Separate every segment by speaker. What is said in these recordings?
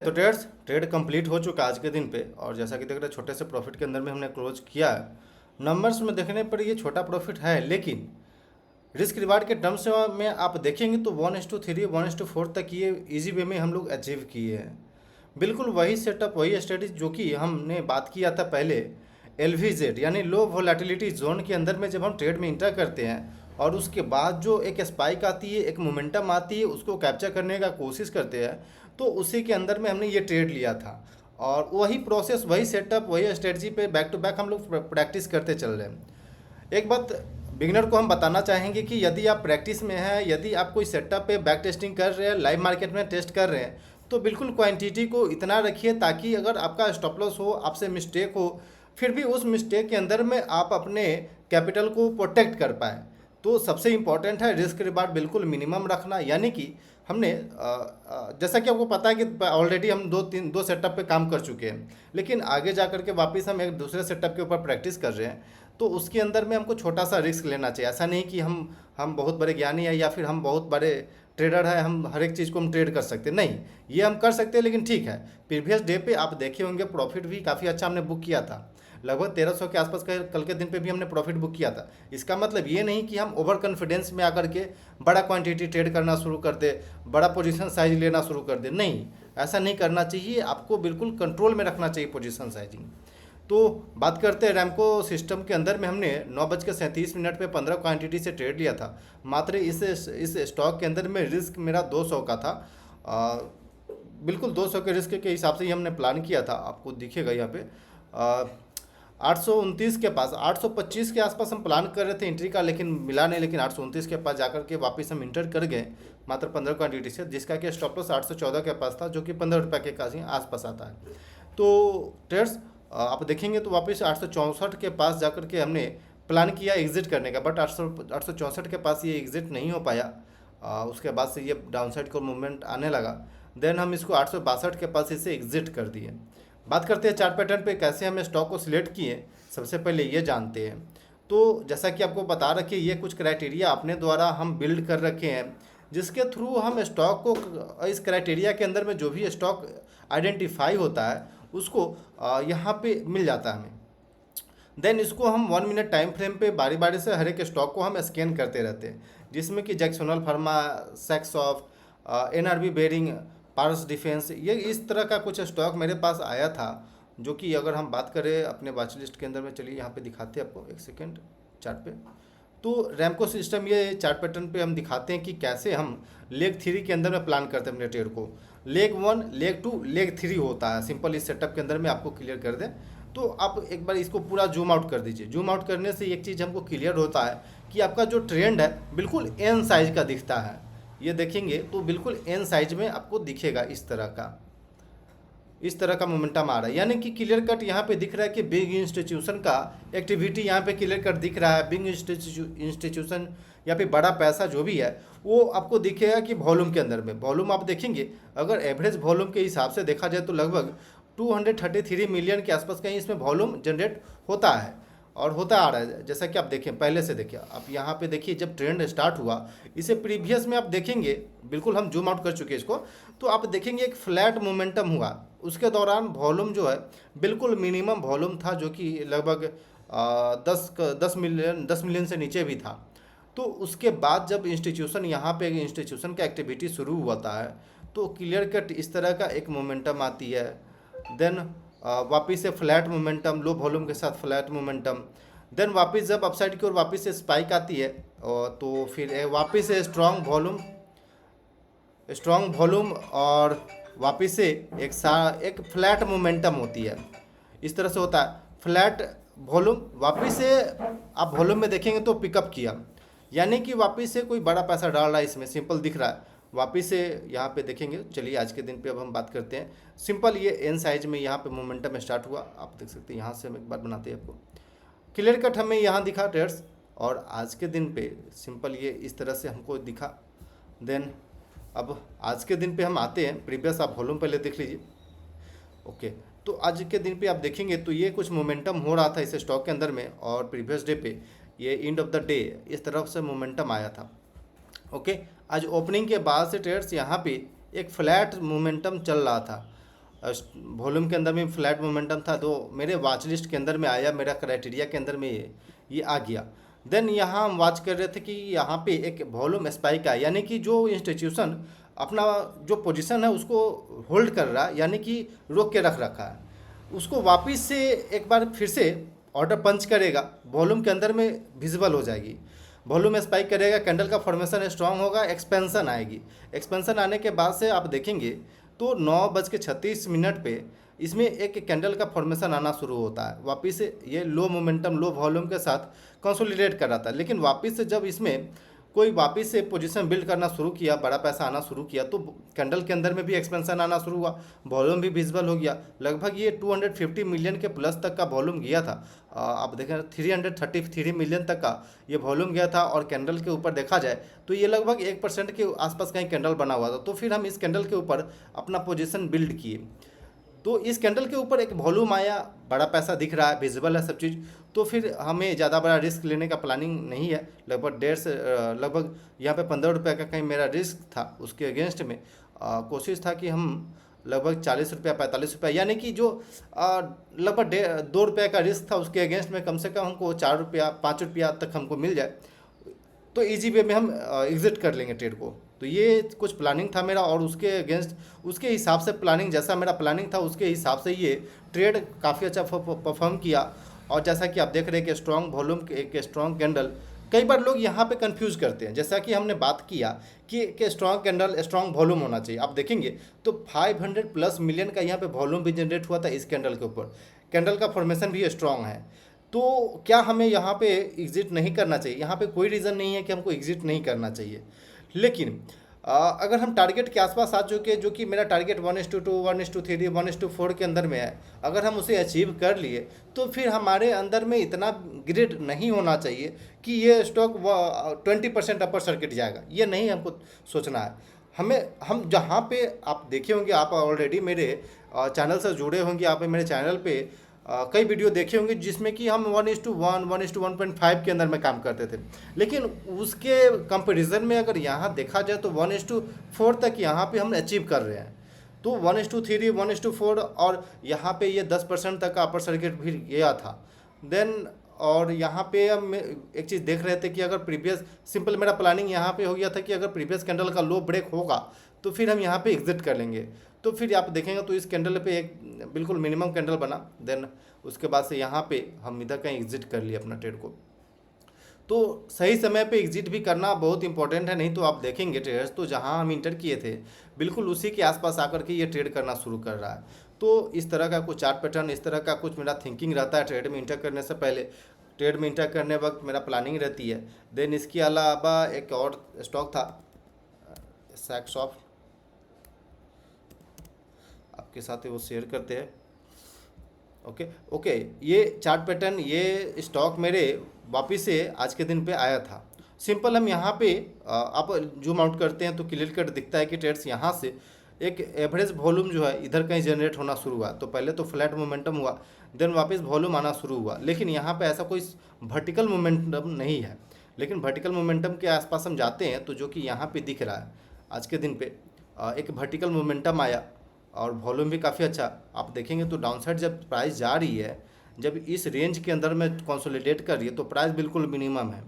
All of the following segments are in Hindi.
Speaker 1: तो ट्रेड कंप्लीट हो चुका आज के दिन पे, और जैसा कि देख रहे हैं छोटे से प्रॉफिट के अंदर में हमने क्लोज किया है। नंबर्स में देखने पर ये छोटा प्रॉफिट है, लेकिन रिस्क रिवार्ड के टर्म्स में आप देखेंगे तो 1:3 1:4 तक ये इजी वे में हम लोग अचीव किए हैं। बिल्कुल वही सेटअप, वही स्ट्रेटेजी जो कि हमने बात किया था पहले। LVZ यानी लो वोलेटिलिटी जोन के अंदर में जब हम ट्रेड में इंटर करते हैं और उसके बाद जो एक स्पाइक आती है, एक मोमेंटम आती है, उसको कैप्चर करने का कोशिश करते हैं, तो उसी के अंदर में हमने ये ट्रेड लिया था। और वही प्रोसेस, वही सेटअप, वही स्ट्रेटजी पे बैक टू बैक हम लोग प्रैक्टिस करते चल रहे हैं। एक बात बिगनर को हम बताना चाहेंगे कि यदि आप प्रैक्टिस में हैं, यदि आप कोई सेटअप पे बैक टेस्टिंग कर रहे हैं, लाइव मार्केट में टेस्ट कर रहे हैं, तो बिल्कुल क्वांटिटी को इतना रखिए ताकि अगर आपका स्टॉप लॉस हो, आपसे मिस्टेक हो, फिर भी उस मिस्टेक के अंदर में आप अपने कैपिटल को प्रोटेक्ट कर पाए। तो सबसे इम्पॉर्टेंट है रिस्क रिवार्ड बिल्कुल मिनिमम रखना। यानी कि हमने जैसा कि आपको पता है कि ऑलरेडी हम दो सेटअप पे काम कर चुके हैं, लेकिन आगे जा कर के वापस हम एक दूसरे सेटअप के ऊपर प्रैक्टिस कर रहे हैं। तो उसके अंदर में हमको छोटा सा रिस्क लेना चाहिए। ऐसा नहीं कि हम बहुत बड़े ज्ञानी हैं या फिर हम बहुत बड़े ट्रेडर है, हम हर एक चीज़ को हम ट्रेड कर सकते हैं, नहीं। ये हम कर सकते हैं, लेकिन ठीक है, प्रीवियस डे पे आप देखे होंगे प्रॉफिट भी काफ़ी अच्छा हमने बुक किया था। लगभग 1300 के आसपास का कल के दिन पे भी हमने प्रॉफिट बुक किया था। इसका मतलब ये नहीं कि हम ओवर कॉन्फिडेंस में आकर के बड़ा क्वांटिटी ट्रेड करना शुरू कर दे, बड़ा पोजीशन साइज लेना शुरू कर दे, नहीं। ऐसा नहीं करना चाहिए, आपको बिल्कुल कंट्रोल में रखना चाहिए पोजीशन साइजिंग। तो बात करते हैं रैमको सिस्टम के अंदर में हमने 9:37 पे 15 क्वांटिटी से ट्रेड लिया था। मात्र इस स्टॉक के अंदर में रिस्क मेरा 200 का था। बिल्कुल 200 के रिस्क के हिसाब से ही हमने प्लान किया था। आपको दिखेगा यहाँ पे 829 के पास, 825 के आसपास हम प्लान कर रहे थे एंट्री का, लेकिन मिला नहीं। लेकिन 829 के पास जाकर के वापस हम इंटर कर गए मात्र 15 क्वांटिटी से, जिसका कि स्टॉप लॉस 814 के पास था, जो कि 15 रुपये के आसपास आता है। तो ट्रेड्स आप देखेंगे तो वापस 864 के पास जाकर के हमने प्लान किया एग्जिट करने का, बट 864 के पास ये एग्जिट नहीं हो पाया। उसके बाद से ये डाउनसाइड को मूवमेंट आने लगा। देन हम इसको 862 के पास इसे एग्जिट कर दिए। बात करते हैं चार्ट पैटर्न पे कैसे हमें स्टॉक को सिलेक्ट किए, सबसे पहले ये जानते हैं। तो जैसा कि आपको बता रखे, ये कुछ क्राइटेरिया अपने द्वारा हम बिल्ड कर रखे हैं, जिसके थ्रू हम स्टॉक को, इस क्राइटेरिया के अंदर में जो भी स्टॉक आइडेंटिफाई होता है उसको यहाँ पे मिल जाता है हमें। देन इसको हम 1 मिनट टाइम फ्रेम पे बारी बारी से हर एक स्टॉक को हम स्कैन करते रहते हैं, जिसमें कि जैक्सोनल फार्मा, सेक्सॉफ्ट, NRB बेरिंग, पारस डिफेंस, ये इस तरह का कुछ स्टॉक मेरे पास आया था। जो कि अगर हम बात करें अपने वॉच लिस्ट के अंदर में, चलिए यहाँ पे दिखाते हैं आपको, एक सेकेंड चार्ट पे। तो रैमको सिस्टम ये चार्ट पैटर्न पे हम दिखाते हैं कि कैसे हम लेग 3 के अंदर में प्लान करते हैं अपने ट्रेड को। लेग 1, लेग 2, लेग 3 होता है। सिंपल इस सेटअप के अंदर में आपको क्लियर कर दें तो आप एक बार इसको पूरा जूम आउट कर दीजिए। जूम आउट करने से एक चीज़ हमको क्लियर होता है कि आपका जो ट्रेंड है बिल्कुल एन साइज का दिखता है। ये देखेंगे तो बिल्कुल एन साइज में आपको दिखेगा, इस तरह का मोमेंटम आ रहा है। यानी कि क्लियर कट यहाँ पे दिख रहा है कि बिग इंस्टीट्यूशन का एक्टिविटी यहाँ पे क्लियर कट दिख रहा है। बिग इंस्टीट्यूशन या फिर बड़ा पैसा जो भी है वो आपको दिखेगा कि वॉल्यूम के अंदर में। वॉल्यूम आप देखेंगे, अगर एवरेज वॉल्यूम के हिसाब से देखा जाए तो लगभग 233 मिलियन के आसपास कहीं इसमें वॉल्यूम जनरेट होता है और होता आ रहा है। जैसा कि आप देखें, पहले से देखिए, आप यहाँ पे देखिए जब ट्रेंड स्टार्ट हुआ, इसे प्रीवियस में आप देखेंगे, बिल्कुल हम जूम आउट कर चुके हैं इसको, तो आप देखेंगे एक फ्लैट मोमेंटम हुआ। उसके दौरान वॉल्यूम जो है बिल्कुल मिनिमम वॉल्यूम था, जो कि लगभग 10 मिलियन से नीचे भी था। तो उसके बाद जब इंस्टीट्यूशन यहाँ पे इंस्टीट्यूशन का एक्टिविटी शुरू होता है तो क्लियर कट इस तरह का एक मोमेंटम आती है। देन वापस से फ्लैट मोमेंटम, लो वॉल्यूम के साथ फ्लैट मोमेंटम। देन वापस जब अपसाइड की ओर वापस से स्पाइक आती है तो फिर वापस से स्ट्रॉन्ग वॉल्यूम और वापस से एक फ्लैट मोमेंटम होती है। इस तरह से होता है फ्लैट वॉल्यूम, वापस से आप वॉल्यूम में देखेंगे तो पिकअप किया, यानी कि वापस से कोई बड़ा पैसा डाल रहा है इसमें, सिंपल दिख रहा है। वापस से यहाँ पे देखेंगे, चलिए आज के दिन पे अब हम बात करते हैं। सिंपल ये एन साइज में यहाँ पे मोमेंटम स्टार्ट हुआ, आप देख सकते हैं। यहाँ से हम एक बार बनाते हैं आपको क्लियर कट, हमें यहाँ दिखा ट्रेड्स, और आज के दिन पे सिंपल ये इस तरह से हमको दिखा। देन अब आज के दिन पे हम आते हैं, प्रीवियस आप वॉल्यूम पहले देख लीजिए। ओके, तो आज के दिन पे आप देखेंगे तो ये कुछ मोमेंटम हो रहा था इस स्टॉक के अंदर में, और प्रीवियस डे पे ये एंड ऑफ द डे इस तरफ से मोमेंटम आया था। ओके, आज ओपनिंग के बाद से ट्रेड्स यहाँ पे एक फ्लैट मोमेंटम चल रहा था, वॉल्यूम के अंदर में फ्लैट मोमेंटम था, तो मेरे वॉच लिस्ट के अंदर में आया, मेरा क्राइटेरिया के अंदर में ये आ गया। देन यहाँ हम वॉच कर रहे थे कि यहाँ पे एक वॉल्यूम स्पाइक आया, यानी कि जो इंस्टीट्यूशन अपना जो पोजीशन है उसको होल्ड कर रहा है, यानी कि रोक के रख रखा है, उसको वापस से एक बार फिर से ऑर्डर पंच करेगा, वॉल्यूम के अंदर में विजिबल हो जाएगी, वॉल्यूम स्पाइक करेगा, कैंडल का फॉर्मेशन स्ट्रांग होगा, एक्सपेंशन आएगी। एक्सपेंशन आने के बाद से आप देखेंगे तो 9:36 पे इसमें एक कैंडल का फॉर्मेशन आना शुरू होता है, वापस से ये लो मोमेंटम लो वॉल्यूम के साथ कंसोलिडेट कर रहा था। लेकिन वापस से जब इसमें कोई वापस से पोजीशन बिल्ड करना शुरू किया, बड़ा पैसा आना शुरू किया, तो कैंडल के अंदर में भी एक्सपेंशन आना शुरू हुआ, वॉल्यूम भी विजिबल हो गया। लगभग ये 250 मिलियन के प्लस तक का वॉल्यूम गया था। आप देखें 333 मिलियन तक का ये वॉल्यूम गया था, और कैंडल के ऊपर देखा जाए तो ये लगभग 1% के आसपास कहीं कैंडल बना हुआ था। तो फिर हम इस कैंडल के ऊपर अपना पोजीशन बिल्ड किए, तो इस कैंडल के ऊपर एक वॉल्यूम आया, बड़ा पैसा दिख रहा है, विजिबल है सब चीज़, तो फिर हमें ज़्यादा बड़ा रिस्क लेने का प्लानिंग नहीं है। लगभग यहाँ पे 15 रुपये का कहीं मेरा रिस्क था, उसके अगेंस्ट में कोशिश था कि हम लगभग 40 रुपया 45 रुपया, यानी कि जो लगभग 2 रुपये का रिस्क था, उसके अगेंस्ट में कम से कम हमको 4 रुपया 5 रुपया तक हमको मिल जाए, तो इजी वे में हम एग्जिट कर लेंगे ट्रेड को। तो ये कुछ प्लानिंग था मेरा, और उसके अगेंस्ट उसके हिसाब से प्लानिंग, जैसा मेरा प्लानिंग था उसके हिसाब से ये ट्रेड काफ़ी अच्छा परफॉर्म किया। और जैसा कि आप देख रहे हैं कि स्ट्रॉन्ग वॉल्यूम एक स्ट्रॉन्ग कैंडल, कई बार लोग यहाँ पे कंफ्यूज करते हैं, जैसा कि हमने बात किया कि स्ट्रॉन्ग कैंडल स्ट्रॉन्ग वॉल्यूम होना चाहिए। आप देखेंगे तो 500+ मिलियन का यहाँ पे वॉल्यूम भी जनरेट हुआ था इस कैंडल के ऊपर, कैंडल का फॉर्मेशन भी स्ट्रॉन्ग है। तो क्या हमें यहाँ पे एग्जिट नहीं करना चाहिए? यहाँ पे कोई रीज़न नहीं है कि हमको एग्जिट नहीं करना चाहिए। लेकिन अगर हम टारगेट के आसपास आ चुके, जो कि मेरा टारगेट 1:2, 1:3, 1:4 के अंदर में है, अगर हम उसे अचीव कर लिए, तो फिर हमारे अंदर में इतना ग्रिड नहीं होना चाहिए कि ये स्टॉक 20% अपर सर्किट जाएगा, ये नहीं हमको सोचना है। हम जहाँ पे आप देखे होंगे, आप ऑलरेडी मेरे चैनल से जुड़े होंगे, आप मेरे चैनल पे कई वीडियो देखे होंगे जिसमें कि हम 1:1, 1:1.5 के अंदर में काम करते थे। लेकिन उसके कंपैरिजन में अगर यहाँ देखा जाए तो 1:4 तक यहाँ पे हम अचीव कर रहे हैं। तो 1:3, 1:4, और यहाँ पे ये 10% तक का अपर सर्किट भी गया था। देन और यहाँ पे हम एक चीज़ देख रहे थे कि अगर प्रीवियस सिंपल मेरा प्लानिंग यहाँ पे हो गया था कि अगर प्रीवियस कैंडल का लो ब्रेक होगा तो फिर हम यहाँ पे एग्जिट कर लेंगे। तो फिर आप देखेंगे तो इस कैंडल पे एक बिल्कुल मिनिमम कैंडल बना, देन उसके बाद से यहाँ पे हम इधर कहीं एग्जिट कर लिए अपना ट्रेड को। तो सही समय पे एग्जिट भी करना बहुत इंपॉर्टेंट है, नहीं तो आप देखेंगे ट्रेडर्स तो जहाँ हम इंटर किए थे बिल्कुल उसी के आसपास आकर के ये ट्रेड करना शुरू कर रहा है। तो इस तरह का कुछ चार्ट पैटर्न, इस तरह का कुछ मेरा थिंकिंग रहता है ट्रेड में इंटर करने से पहले। ट्रेड में इंटर करने वक्त मेरा प्लानिंग रहती है। देन इसके अलावा एक और स्टॉक था सैक्सॉफ्ट, आपके साथ वो शेयर करते हैं। ओके, ये चार्ट पैटर्न, ये स्टॉक मेरे वापस से आज के दिन पे आया था। सिंपल हम यहाँ पे आप जूम आउट करते हैं तो क्लियर कट दिखता है कि ट्रेड्स यहाँ से एक एवरेज वॉल्यूम जो है इधर कहीं जनरेट होना शुरू हुआ। तो पहले तो फ्लैट मोमेंटम हुआ, देन वापस वॉल्यूम आना शुरू हुआ, लेकिन यहाँ पे ऐसा कोई वर्टिकल मोमेंटम नहीं है। लेकिन वर्टिकल मोमेंटम के आसपास हम जाते हैं तो जो कि यहाँ पे दिख रहा है आज के दिन पे एक वर्टिकल मोमेंटम आया, और वॉल्यूम भी काफ़ी अच्छा। आप देखेंगे तो डाउनसाइड जब प्राइस जा रही है, जब इस रेंज के अंदर में कंसोलिडेट कर रही है तो प्राइस बिल्कुल मिनिमम है।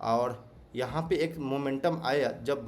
Speaker 1: और यहाँ पे एक मोमेंटम आया जब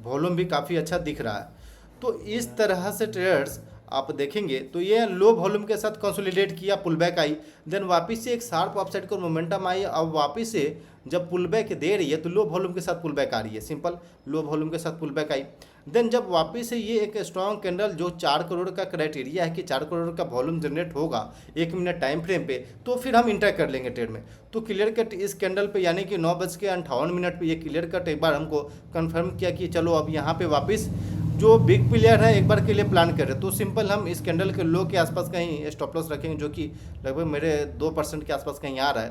Speaker 1: वॉल्यूम भी काफ़ी अच्छा दिख रहा है। तो इस तरह से ट्रेडर्स आप देखेंगे तो ये लो वॉल्यूम के साथ कंसोलिडेट किया, पुल बैक आई, देन वापस से एक शार्प अपसाइड को मोमेंटम आई। अब वापस से जब पुल बैक दे रही है तो लो वॉल्यूम के साथ पुल बैक आ रही है, सिंपल लो वॉल्यूम के साथ पुल बैक आई। देन जब वापस से ये एक स्ट्रॉन्ग कैंडल जो 4 करोड़ का क्राइटेरिया है कि 4 करोड़ का वॉल्यूम जनरेट होगा 1 मिनट टाइम फ्रेम पे, तो फिर हम इंटर कर लेंगे ट्रेड में। तो क्लियर कट इस कैंडल पे यानी कि 9:58 पे ये क्लियर कट एक बार हमको कंफर्म किया कि चलो अब यहाँ पे वापस जो बिग प्लेयर है एक बार के लिए प्लान कर रहे। तो सिंपल हम इस कैंडल के लो के आसपास कहीं स्टॉप लॉस रखेंगे, जो कि लगभग मेरे 2% के आसपास कहीं आ रहा है,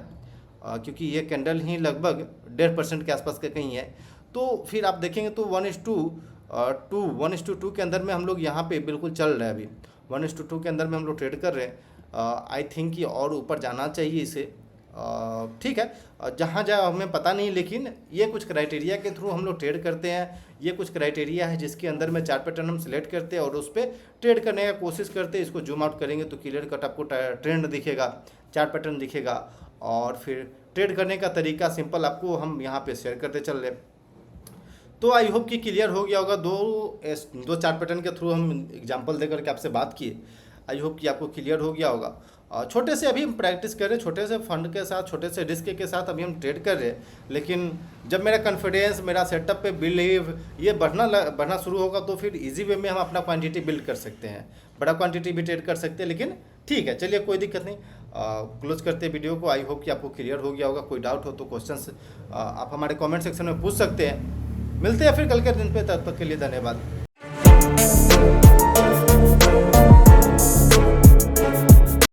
Speaker 1: क्योंकि ये कैंडल ही लगभग 1.5% के आसपास का कहीं है। तो फिर आप देखेंगे तो 1:2 के अंदर में हम लोग यहाँ पे बिल्कुल चल रहे हैं। अभी 1:2 के अंदर में हम लोग ट्रेड कर रहे हैं। आई थिंक कि और ऊपर जाना चाहिए इसे, ठीक है, जहाँ जाए हमें पता नहीं, लेकिन ये कुछ क्राइटेरिया के थ्रू हम लोग ट्रेड करते हैं। ये कुछ क्राइटेरिया है जिसके अंदर में चार्ट पैटर्न हम सिलेक्ट करते हैं और उस पर ट्रेड करने का कोशिश करते हैं। इसको जूम आउट करेंगे तो क्लियर कट आपको ट्रेंड दिखेगा, चार्ट पैटर्न दिखेगा, और फिर ट्रेड करने का तरीका सिंपल आपको हम यहाँ पे शेयर करते चल रहे। तो आई होप कि क्लियर हो गया होगा। दो चार्ट पैटर्न के थ्रू हम एग्जांपल दे करके आपसे बात किए। आई होप कि आपको क्लियर हो गया होगा। छोटे से अभी हम प्रैक्टिस कर रहे हैं, छोटे से फंड के साथ, छोटे से रिस्क के साथ अभी हम ट्रेड कर रहे हैं। लेकिन जब मेरा कॉन्फिडेंस, मेरा सेटअप पे बिलीव ये बढ़ना शुरू होगा तो फिर इजी वे में हम अपना क्वांटिटी बिल्ड कर सकते हैं, बड़ा क्वांटिटी भी ट्रेड कर सकते हैं। लेकिन ठीक है, चलिए कोई दिक्कत नहीं, क्लोज करते हैं वीडियो को। आई होप कि आपको क्लियर हो गया होगा। कोई डाउट हो तो क्वेश्चंस आप हमारे कमेंट सेक्शन में पूछ सकते हैं। मिलते हैं फिर कल के दिन पे, तब तक के लिए धन्यवाद।